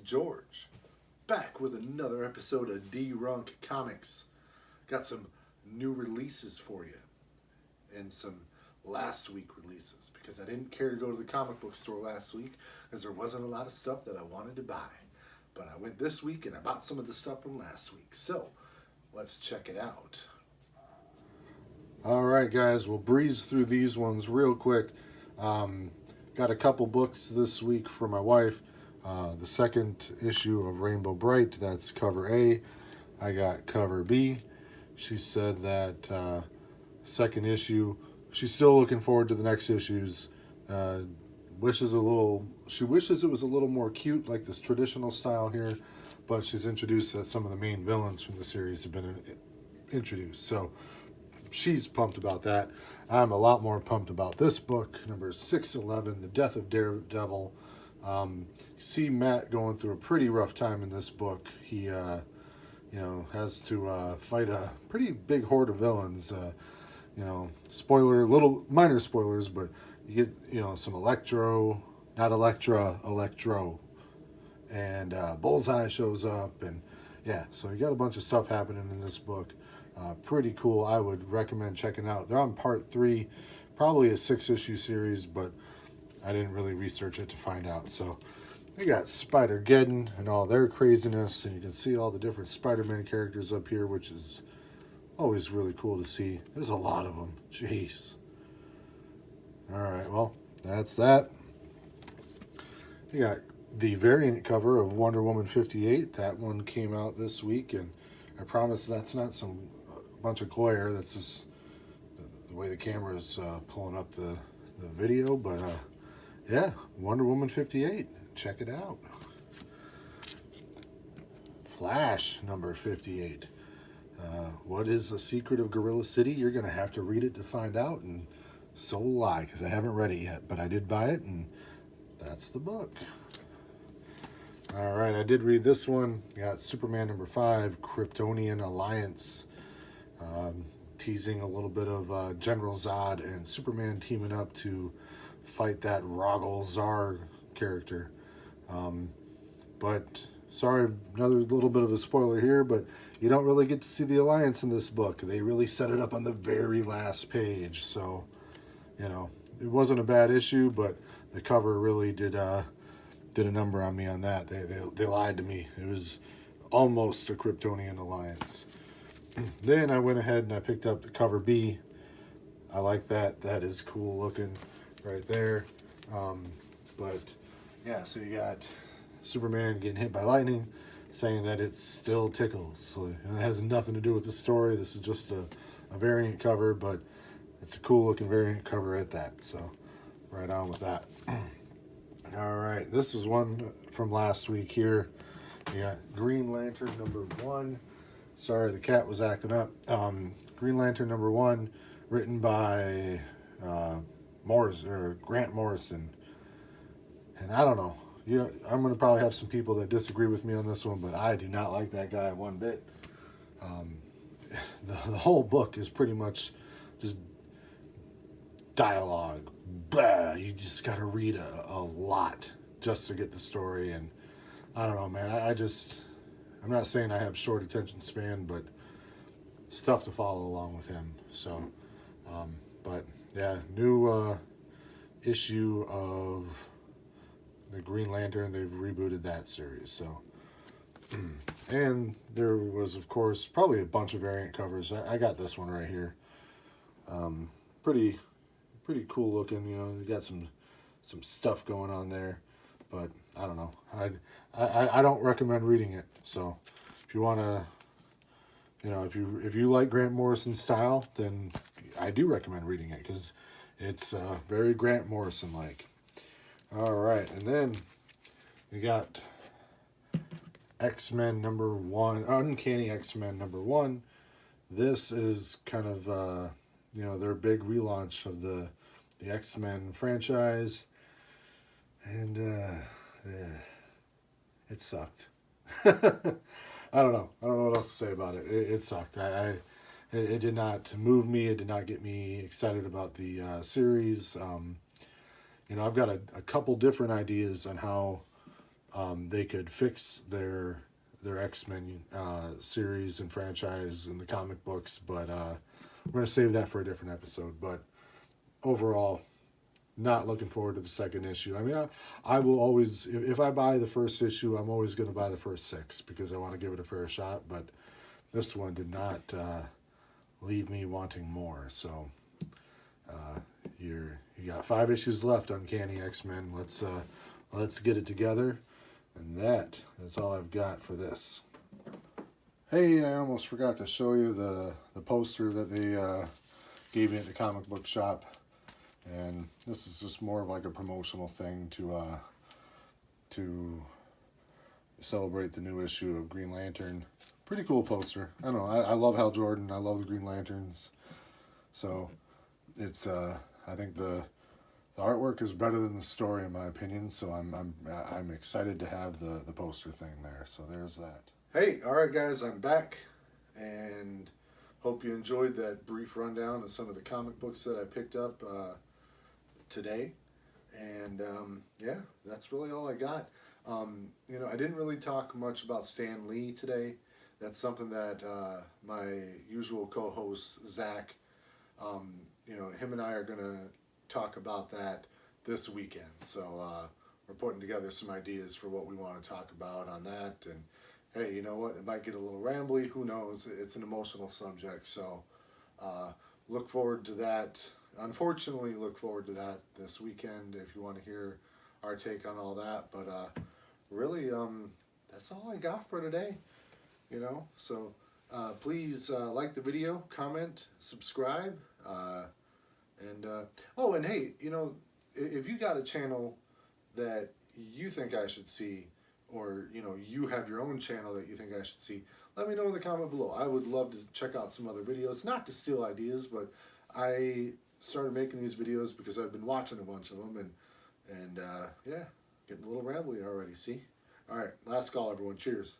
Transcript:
George, back with another episode of Dee Runken Comics. Got some new releases for you, and some last week releases, because I didn't care to go to the comic book store last week, because there wasn't a lot of stuff that I wanted to buy. But I went this week, and I bought some of the stuff from last week. So, let's check it out. Alright guys, we'll breeze through these ones real quick. Got a couple books this week for my wife. The second issue of Rainbow Bright, that's cover A. I got cover B. She said that second issue, she's still looking forward to the next issues. She wishes it was a little more cute, like this traditional style here, but she's introduced that some of the main villains from the series have been introduced. So she's pumped about that. I'm a lot more pumped about this book, number 611, The Death of Daredevil. See Matt going through a pretty rough time in this book. He, has to fight a pretty big horde of villains. Minor spoilers, but you get, some Electro, and Bullseye shows up, and yeah, so you got a bunch of stuff happening in this book. Pretty cool. I would recommend checking out. They're on part 3, probably a 6-issue series, but I didn't really research it to find out. So they got Spider-Geddon and all their craziness, and you can see all the different Spider-Man characters up here, which is always really cool to see. There's a lot of them. Jeez. All right, well, that's that. You got the variant cover of Wonder Woman 58. That one came out this week, and I promise that's not some bunch of glare. That's just the way the camera is pulling up the video. But yeah, Wonder Woman 58. Check it out. Flash number 58. What is the secret of Gorilla City? You're going to have to read it to find out, and so will I, because I haven't read it yet. But I did buy it, and that's the book. All right, I did read this one. Got Superman number 5, Kryptonian Alliance. Teasing a little bit of General Zod and Superman teaming up to fight that Rogol Zar character. But, sorry, another little bit of a spoiler here, but you don't really get to see the Alliance in this book. They really set it up on the very last page. So, it wasn't a bad issue, but the cover really did a number on me on that. They lied to me. It was almost a Kryptonian Alliance. Then I went ahead and I picked up the cover B. I like that. That is cool looking right there. But yeah, so you got Superman getting hit by lightning, saying that it still tickles. So it has nothing to do with the story. This is just a variant cover, but it's a cool looking variant cover at that. So right on with that. All right, this is one from last week here. You got Green Lantern number 1. Sorry, the cat was acting up. Green Lantern number 1, written by Grant Morrison. And I don't know. I'm going to probably have some people that disagree with me on this one, but I do not like that guy one bit. The whole book is pretty much just dialogue. Blah, you just got to read a lot just to get the story. And I don't know, man. I'm not saying I have short attention span, but it's tough to follow along with him. So, but yeah, new issue of the Green Lantern. They've rebooted that series. So, and there was, of course, probably a bunch of variant covers. I got this one right here. Pretty cool looking. You got some stuff going on there, but I don't know. I don't recommend reading it. So if you want to, if you like Grant Morrison's style, then I do recommend reading it, because it's very Grant Morrison like. All right, and then we got X-Men number 1, Uncanny X-Men number 1. This is kind of their big relaunch of the X-Men franchise, and it sucked. I don't know what else to say about it. It sucked. It did not move me. It did not get me excited about the series. I've got a couple different ideas on how they could fix their X-Men series and franchise in the comic books, but we're going to save that for a different episode. But overall, not looking forward to the second issue. I mean, I will always, if I buy the first issue, I'm always going to buy the first 6 because I want to give it a fair shot. But this one did not leave me wanting more. So you got 5 issues left, Uncanny X-Men. Let's get it together. And that is all I've got for this. Hey, I almost forgot to show you the poster that they gave me at the comic book shop. And this is just more of like a promotional thing to celebrate the new issue of Green Lantern. Pretty cool poster. I don't know. I love Hal Jordan. I love the Green Lanterns. So it's I think the artwork is better than the story in my opinion. So I'm excited to have the poster thing there. So there's that. Hey, all right, guys, I'm back, and hope you enjoyed that brief rundown of some of the comic books that I picked up today. And yeah, that's really all I got. You know, I didn't really talk much about Stan Lee today. That's something that my usual co-host Zach, you know, him and I are gonna talk about that this weekend. So we're putting together some ideas for what we want to talk about on that. And hey, you know what? It might get a little rambly. Who knows? It's an emotional subject. So look forward to that. Unfortunately, look forward to that this weekend if you want to hear our take on all that. But really, that's all I got for today. You know, so please like the video, comment, subscribe, and oh, and hey, you know, if you got a channel that you think I should see, or you know, you have your own channel that you think I should see, let me know in the comment below. I would love to check out some other videos, not to steal ideas, but I started making these videos because I've been watching a bunch of them, and yeah, getting a little rambly already. See, all right, last call, everyone. Cheers.